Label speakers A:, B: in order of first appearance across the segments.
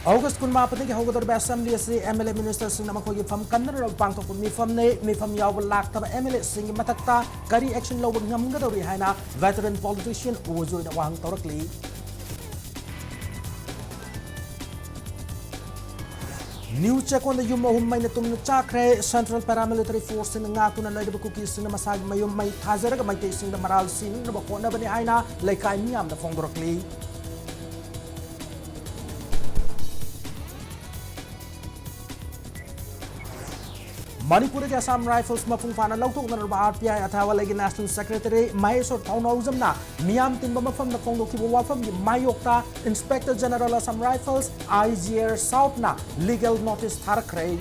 A: August kun mapati ki hogador ba assembly si MLA minister sing nama khogi fam kanna ro pangthok kun mi fam ne mi fam yaw lak ta MLA sing matakta kari action lo ngam ga dori haina veteran politician ozo na wang torakli New check on the yum mahum na tum chakre Central Paramilitary Force in nga kuna lai ba kuki sin masag mayum may thazara ga may sing na maral sin na ba ko na bani haina lai kai miyam na fong torakli Manipur ke Assam Rifles mafung fana lautuk na ba RPI athawa lagi National Secretary Mahesh Thaunawjam na miyam tinba mafam na phongdo ki wafam gi Mayokta Inspector General Assam Rifles IGR South na legal notice tharakre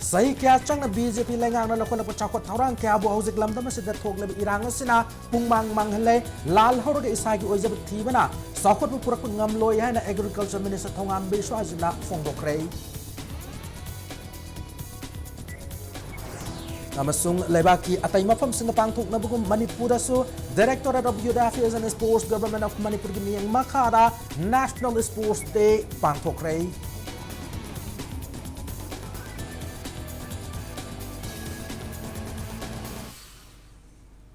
A: Sahi kya chang na BJP lengang na lakon na pachakot thorang kya bu hauzik lamdam se dat thok le irang sina pungmang manghale lal hor ge isagi oijab thibana sakot bu purak ngam loi ha na Agriculture Minister Thongam Biswa jina phongdo krei Namasung Lebaki atay mafam sinapang thuk na bugum Manipur so Directorate of Youth Affairs and Sports Government of Manipur gimiyang makada National Sports Day pangthok rei